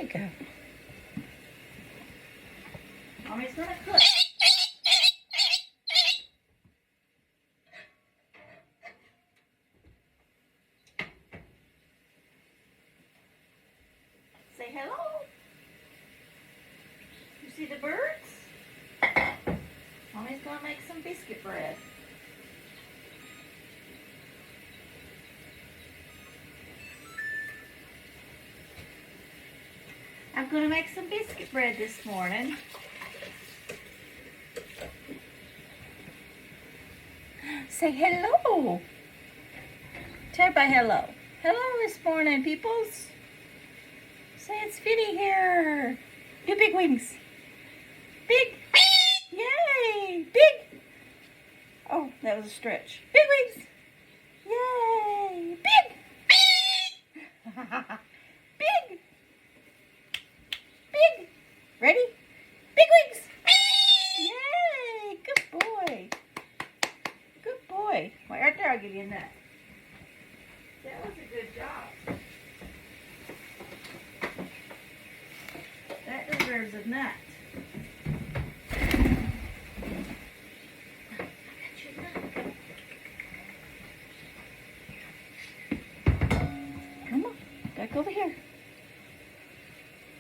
you go. Mommy's gonna cook. Say hello. You see the birds? Mommy's gonna make some biscuit bread. I'm gonna make some biscuit bread this morning. Say hello. Tell everybody hello. Hello this morning, peoples. Say it's Vinny here. Do big wings. Big. Yay. Big. Oh, that was a stretch. Big wings. Yay. Big. Big. Big. Ready? Big wings. Yay. Good boy. Good boy. Wait, right there, I'll give you a nut. That was a good job. That deserves a nut. Come on, back over here.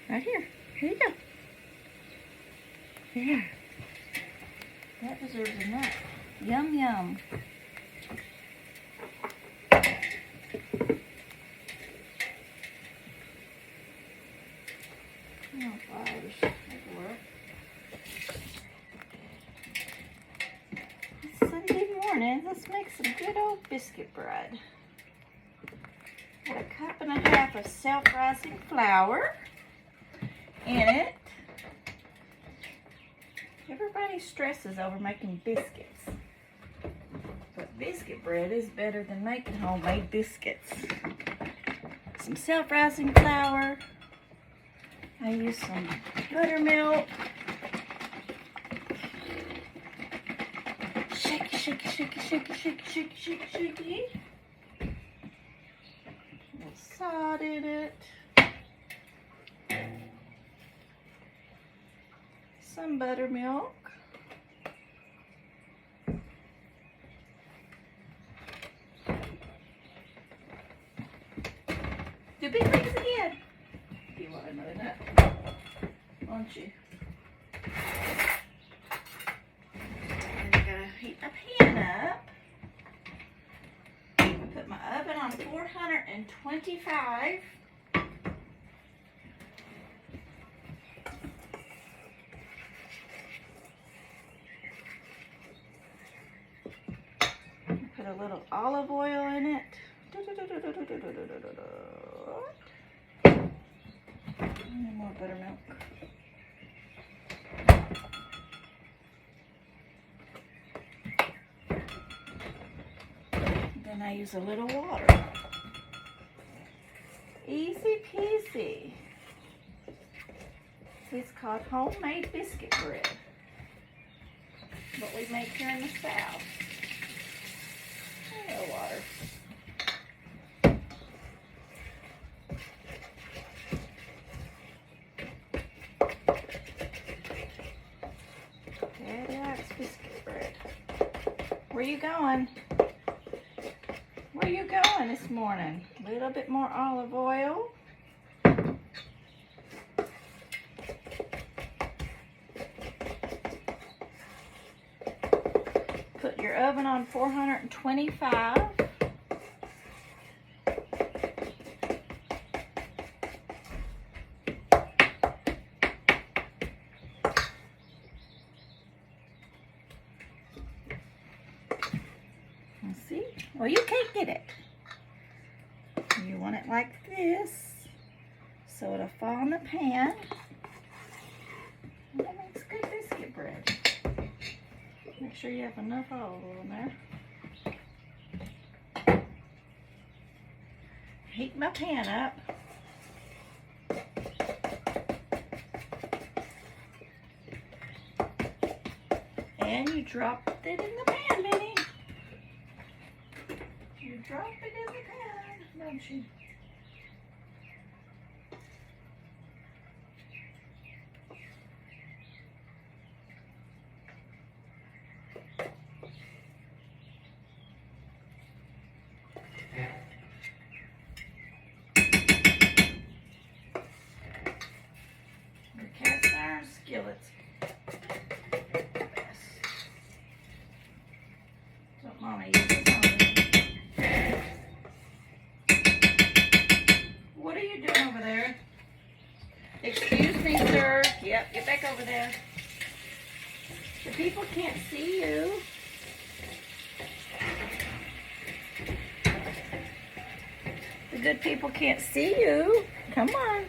Right here. Here you go. There. That deserves a nut. Yum, yum. Oh, gosh. That'll work. It's Sunday morning. Let's make some good old biscuit bread. Got a cup and a half of self-rising flour in it. Everybody stresses over making biscuits. But biscuit bread is better than making homemade biscuits. Some self-rising flour. I use some buttermilk. Shaky, shaky, shaky, shaky, shaky, shaky, shaky, shaky. A little salt in it. Some buttermilk. Do big things again. You want another nut, won't you? And I gotta heat my pan up. I put my oven on 425. Put a little olive oil in it. And more buttermilk. Then I use a little water. Easy peasy. It's called homemade biscuit bread. What we make here in the South. A little water. Daddy likes biscuit bread. Where you going? Where you going this morning? A little bit more olive oil. Put your oven on 425. See? Well, you can't get it. You want it like this, so it'll fall in the pan. That makes good biscuit bread. Make sure you have enough olive oil in there. Heat my pan up. And you drop it in the pan, Vinny. You drop it in the pan, don't you? skillets. That's what Mama uses. What are you doing over there? Excuse me, sir. Yep, get back over there. The people can't see you. The good people can't see you. Come on.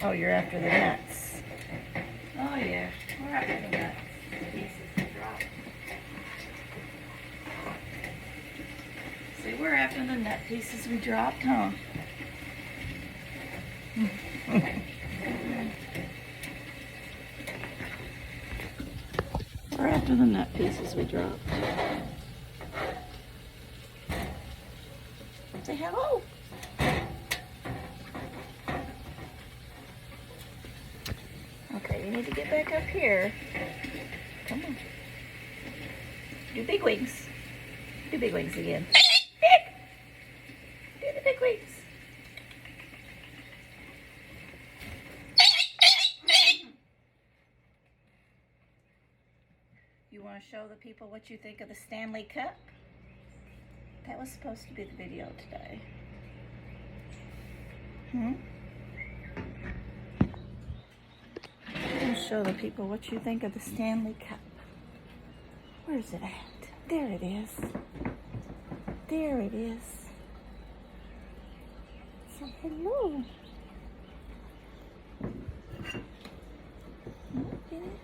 Oh, you're after the nuts. Oh, yeah. We're after the nuts. Pieces to drop. See, we're after the nut pieces we dropped, huh? We're after the nut pieces we dropped. Say hello. Okay, you need to get back up here. Come on. Do big wings. Do big wings again. Big! Do the big wings. You want to show the people what you think of the Stanley Cup? That was supposed to be the video today. Show the people what you think of the Stanley Cup. Where's it at? There it is. There it is. Say hello.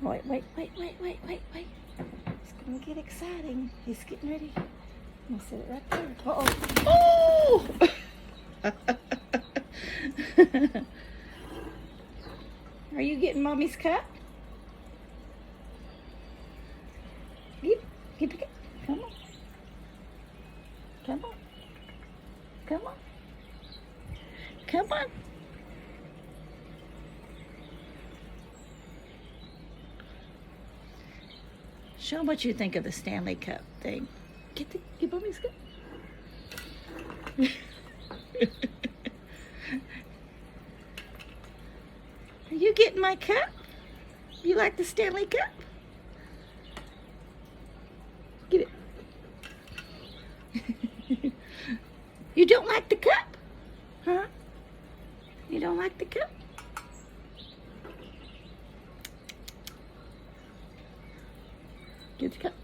Wait. It's gonna get exciting. He's getting ready. I'm gonna set it right there. Uh-oh. Oh! Are you getting Mommy's cup? Get it. Come on. Come on. Come on. Come on. Show them what you think of the Stanley Cup thing. Get Mommy's cup. Are you getting my cup? You like the Stanley Cup? Get it. You don't like the cup? Huh? You don't like the cup? Get the cup.